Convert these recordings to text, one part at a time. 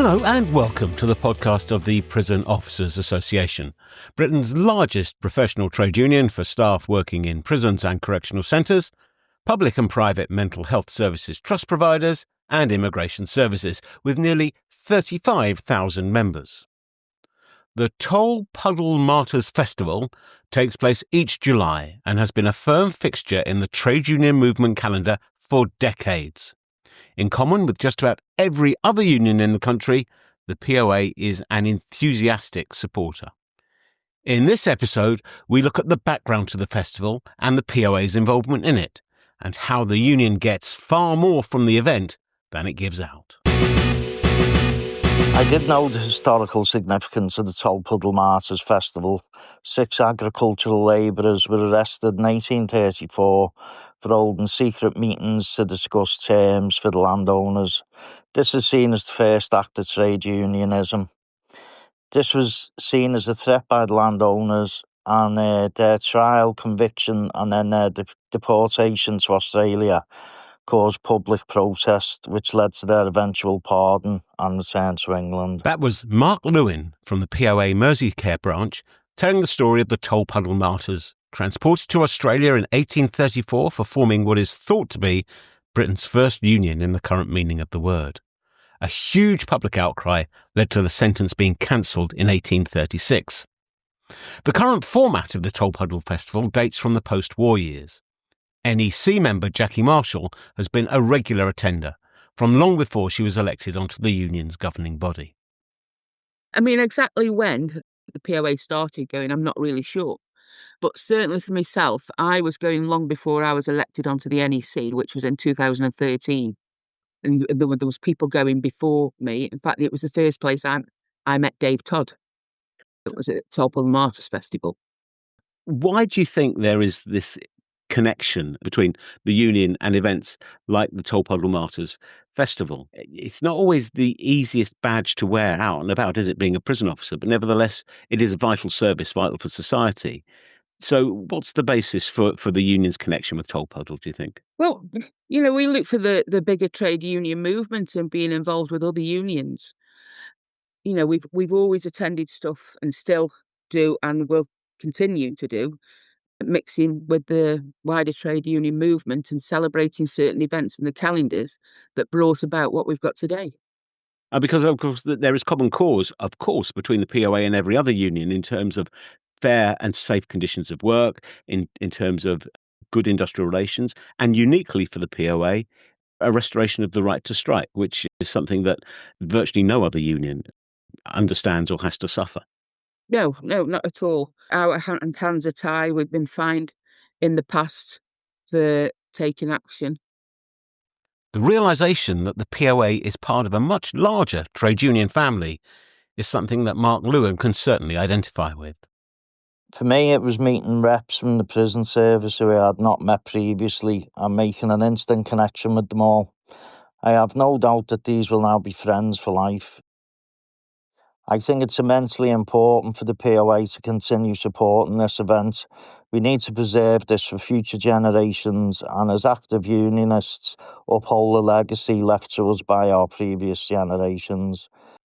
Hello and welcome to the podcast of the Prison Officers Association, Britain's largest professional trade union for staff working in prisons and correctional centres, public and private mental health services trust providers and immigration services, with nearly 35,000 members. The Tolpuddle Martyrs Festival takes place each July and has been a firm fixture in the trade union movement calendar for decades. In common with just about every other union in the country, the POA is an enthusiastic supporter. In this episode, we look at the background to the festival and the POA's involvement in it, and how the union gets far more from the event than it gives out. I did know the historical significance of the Tolpuddle Martyrs Festival. 6 agricultural labourers were arrested in 1834 for holding secret meetings to discuss terms for the landowners. This is seen as the first act of trade unionism. This was seen as a threat by the landowners, and their trial, conviction and then their deportation to Australia caused public protest, which led to their eventual pardon and return to England. That was Mark Lewin from the POA Merseycare branch telling the story of the Tolpuddle Martyrs, transported to Australia in 1834 for forming what is thought to be Britain's first union in the current meaning of the word. A huge public outcry led to the sentence being cancelled in 1836. The current format of the Tolpuddle Festival dates from the post-war years. NEC member Jackie Marshall has been a regular attender from long before she was elected onto the union's governing body. I mean, exactly when the POA started going, I'm not really sure. But certainly for myself, I was going long before I was elected onto the NEC, which was in 2013. And there was people going before me. In fact, it was the first place I met Dave Todd. It was at Tolpuddle Martyrs Festival. Why do you think there is this connection between the union and events like the Tolpuddle Martyrs Festival? It's not always the easiest badge to wear out and about, is it, being a prison officer? But nevertheless, it is a vital service, vital for society. So what's the basis for the union's connection with Tolpuddle, do you think? Well, we look for the bigger trade union movement and being involved with other unions. We've always attended stuff and still do and will continue to do, mixing with the wider trade union movement and celebrating certain events in the calendars that brought about what we've got today. Because, of course, there is common cause, of course, between the POA and every other union in terms of fair and safe conditions of work, in terms of good industrial relations, and uniquely for the POA, a restoration of the right to strike, which is something that virtually no other union understands or has to suffer. No, not at all. Our hands are tied. We've been fined in the past for taking action. The realisation that the POA is part of a much larger trade union family is something that Mark Lewin can certainly identify with. For me, it was meeting reps from the prison service who I had not met previously and making an instant connection with them all. I have no doubt that these will now be friends for life. I think it's immensely important for the POA to continue supporting this event. We need to preserve this for future generations and, as active unionists, uphold the legacy left to us by our previous generations.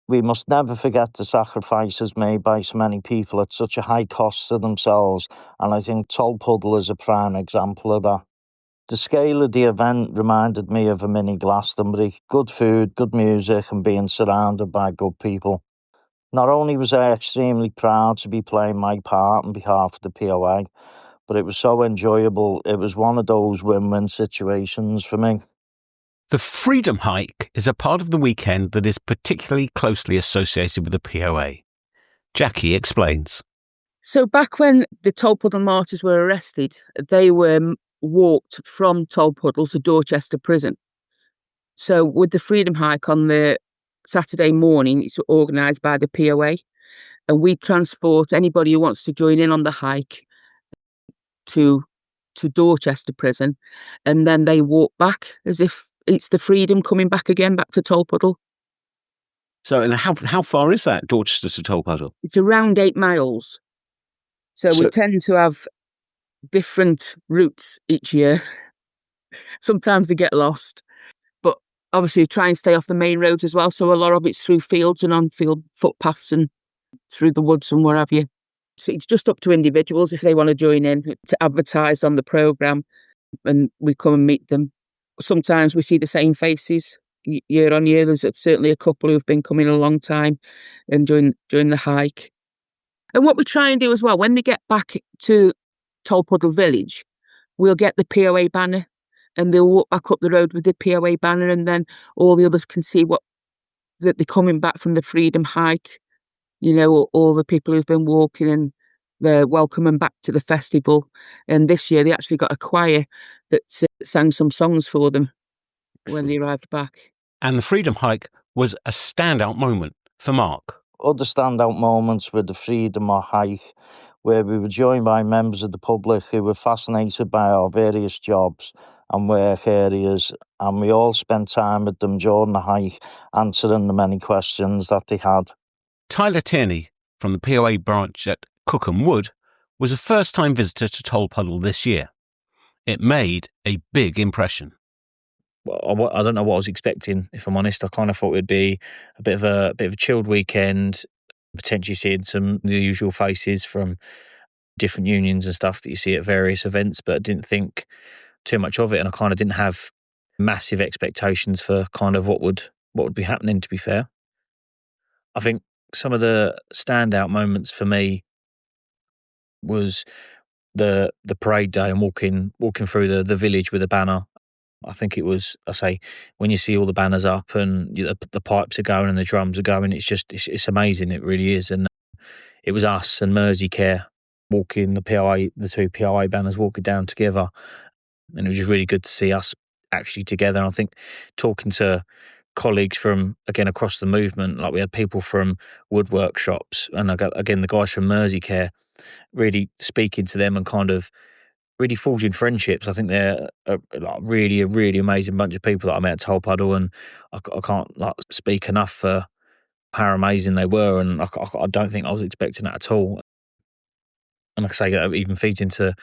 We must never forget the sacrifices made by so many people at such a high cost to themselves, and I think Tolpuddle is a prime example of that. The scale of the event reminded me of a mini Glastonbury. Good food, good music, and being surrounded by good people. Not only was I extremely proud to be playing my part on behalf of the POA, but it was so enjoyable. It was one of those win-win situations for me. The Freedom Hike is a part of the weekend that is particularly closely associated with the POA. Jackie explains. So back when the Tolpuddle Martyrs were arrested, they were walked from Tolpuddle to Dorchester Prison. So with the Freedom Hike on the Saturday morning, it's organised by the POA, and we transport anybody who wants to join in on the hike to Dorchester Prison, and then they walk back as if it's the Freedom coming back again, back to Tolpuddle. So, and how far is that, Dorchester to Tolpuddle? It's around 8 miles. So we tend to have different routes each year. Sometimes they get lost. But obviously we try and stay off the main roads as well. So a lot of it's through fields and on field footpaths and through the woods and where have you. So it's just up to individuals if they want to join in to advertise on the programme, and we come and meet them. Sometimes we see the same faces year on year. There's certainly a couple who've been coming a long time and during the hike. And what we try and do as well, when they get back to Tolpuddle village, we'll get the POA banner and they'll walk back up the road with the POA banner, and then all the others can see that they're coming back from the Freedom Hike. You know, all the people who've been walking, and they're welcoming back to the festival. And this year they actually got a choir that sang some songs for them when they arrived back. And the Freedom Hike was a standout moment for Mark. Other standout moments were the Freedom Hike, where we were joined by members of the public who were fascinated by our various jobs and work areas, and we all spent time with them during the hike, answering the many questions that they had. Tyler Tierney from the POA branch at Cookham Wood was a first-time visitor to Tolpuddle this year. It made a big impression. Well, I don't know what I was expecting, if I'm honest. I kind of thought it'd be a bit of a chilled weekend, potentially seeing some of the usual faces from different unions and stuff that you see at various events, but I didn't think too much of it, and I kind of didn't have massive expectations for kind of what would be happening, to be fair. I think some of the standout moments for me was the parade day and walking through the village with a banner. I think it was, when you see all the banners up and the pipes are going and the drums are going, it's amazing. It really is. And it was us and Merseycare walking the two POA banners walking down together. And it was just really good to see us actually together. And I think talking to colleagues from, again, across the movement, like we had people from wood workshops and again, the guys from Merseycare, really speaking to them and kind of really forging friendships. I think they're a really amazing bunch of people that I met at Tolpuddle, and I can't speak enough for how amazing they were, and I don't think I was expecting that at all. And like I say, that even feeds into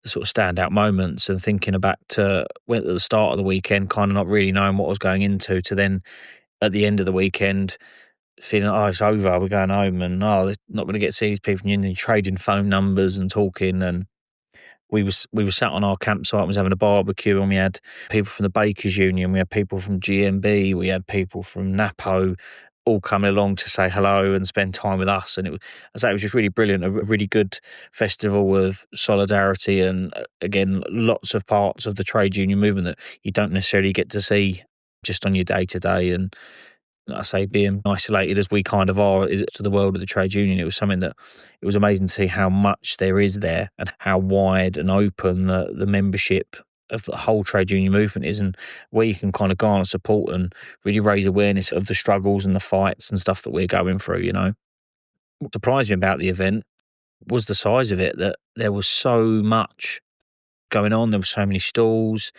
the sort of standout moments and thinking back to when at the start of the weekend, kind of not really knowing what I was going into, to then at the end of the weekend feeling, it's over, we're going home, and they're not going to get to see these people, and trading phone numbers and talking. And we were sat on our campsite and was having a barbecue, and we had people from the Bakers Union, we had people from GMB, we had people from NAPO, all coming along to say hello and spend time with us. And it was just really brilliant, a really good festival of solidarity, and again, lots of parts of the trade union movement that you don't necessarily get to see just on your day-to-day. And like I say, being isolated as we kind of are to the world of the trade union, it was something that it was amazing to see how much there is there and how wide and open the membership of the whole trade union movement is, and where you can kind of garner support and really raise awareness of the struggles and the fights and stuff that we're going through, you know. What surprised me about the event was the size of it, that there was so much going on. There were so many stalls,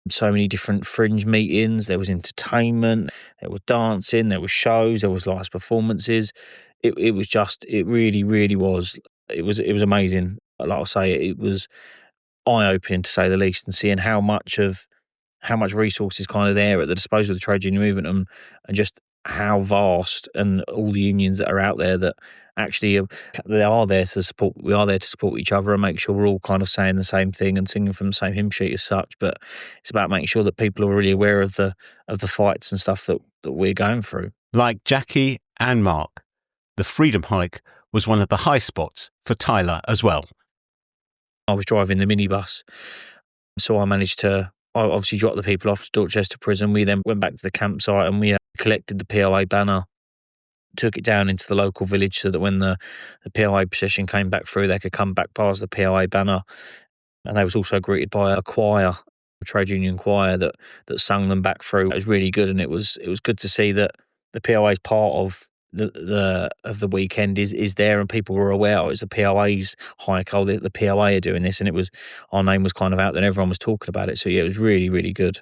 so many different fringe meetings, there was entertainment, there was dancing, there was shows, there was live performances. It really was. It was amazing. Like I say, it was eye-opening to say the least, and seeing how much resources kind of there at the disposal of the trade union movement, and just how vast, and all the unions that are out there that actually they are there to support. We are there to support each other and make sure we're all kind of saying the same thing and singing from the same hymn sheet as such. But it's about making sure that people are really aware of the fights and stuff that we're going through. Like Jackie and Mark, the Freedom Hike was one of the high spots for Tyler as well. I was driving the minibus, so I managed to obviously drop the people off to Dorchester Prison. We then went back to the campsite and we collected the POA banner, took it down into the local village so that when the POA procession came back through, they could come back past the POA banner. And they was also greeted by a choir, a trade union choir that sung them back through. It was really good, and it was good to see that the POA is part of the weekend is there, and people were aware it was the POA's hike. The POA are doing this, and it was, our name was kind of out there and everyone was talking about it. So yeah, it was really, really good.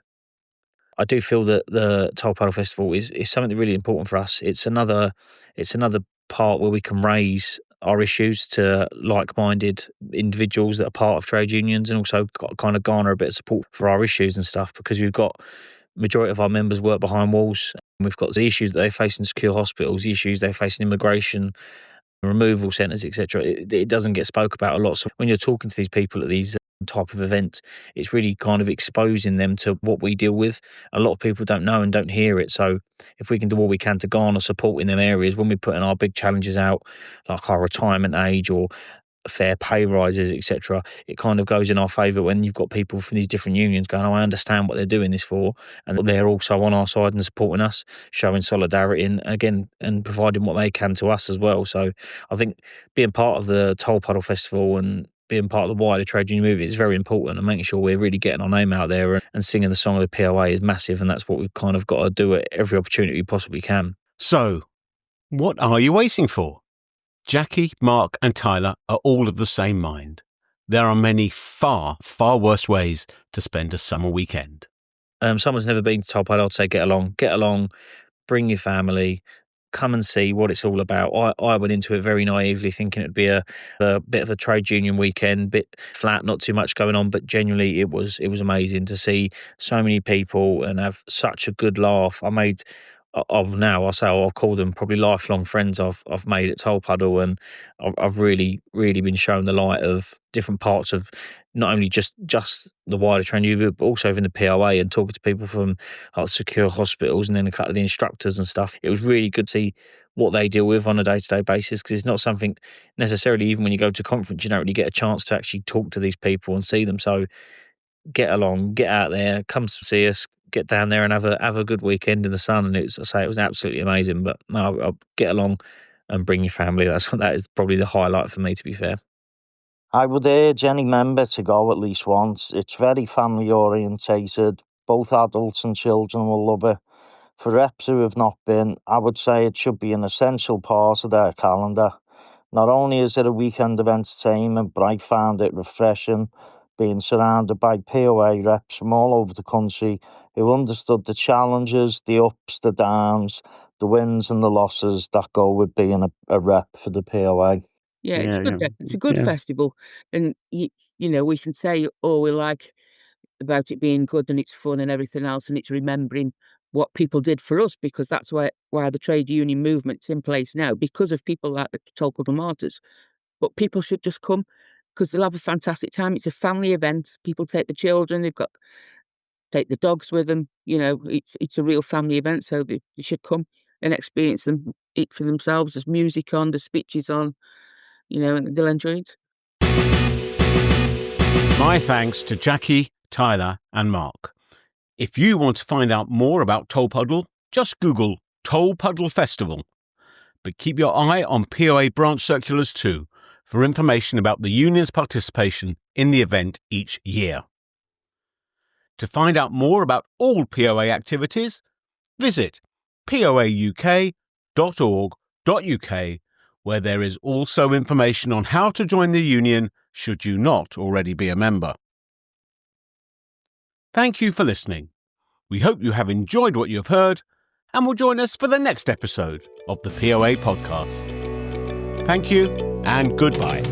I do feel that the Tolpuddle Festival is something really important for us. It's another part where we can raise our issues to like-minded individuals that are part of trade unions, and also kind of garner a bit of support for our issues and stuff, because we've got majority of our members work behind walls. We've got the issues that they face in secure hospitals, the issues they face in immigration, removal centres, etc. It doesn't get spoke about a lot. So when you're talking to these people at these type of events, it's really kind of exposing them to what we deal with. A lot of people don't know and don't hear it. So if we can do all we can to garner support in them areas, when we put in our big challenges out, like our retirement age or fair pay rises, etc., it kind of goes in our favour when you've got people from these different unions going, oh, I understand what they're doing this for, and they're also on our side and supporting us, showing solidarity and providing what they can to us as well. So I think being part of the Tolpuddle Festival and being part of the wider trade union movement is very important, and making sure we're really getting our name out there and singing the song of the POA is massive, and that's what we've kind of got to do at every opportunity we possibly can. So, what are you waiting for? Jackie, Mark and Tyler are all of the same mind. There are many far, far worse ways to spend a summer weekend. Someone's never been to Tolpuddle, I'd say get along, bring your family, come and see what it's all about. I went into it very naively thinking it'd be a bit of a trade union weekend, bit flat, not too much going on, but genuinely it was amazing to see so many people and have such a good laugh. I'll call them probably lifelong friends I've made at Tolpuddle, and I've really, really been shown the light of different parts of not only just the wider training union, but also in the POA, and talking to people from secure hospitals and then a couple of the instructors and stuff. It was really good to see what they deal with on a day-to-day basis, because it's not something necessarily, even when you go to conference, you don't really get a chance to actually talk to these people and see them. So get along, get out there, come see us, get down there and have a good weekend in the sun. And it was absolutely amazing. But no, I'll get along and bring your family. That is probably the highlight for me, to be fair. I would urge any member to go at least once. It's very family orientated. Both adults and children will love it. For reps who have not been, I would say it should be an essential part of their calendar. Not only is it a weekend of entertainment, but I found it refreshing being surrounded by POA reps from all over the country who understood the challenges, the ups, the downs, the wins and the losses that go with being a rep for the POA. Yeah, it's good. It's a good festival, and we can say all we like about it being good and it's fun and everything else, and it's remembering what people did for us, because that's why the trade union movement's in place now, because of people like the Tolpuddle Martyrs. But people should just come, because they'll have a fantastic time. It's a family event. People take the children. Take the dogs with them. It's a real family event, so they should come and experience it for themselves. There's music on, there's speeches on, and they'll enjoy it. My thanks to Jackie, Tyler and Mark. If you want to find out more about Tolpuddle, just Google Tolpuddle Festival. But keep your eye on POA branch circulars too, for information about the union's participation in the event each year. To find out more about all POA activities, visit poauk.org.uk, where there is also information on how to join the union should you not already be a member. Thank you for listening. We hope you have enjoyed what you have heard and will join us for the next episode of the POA podcast. Thank you and goodbye.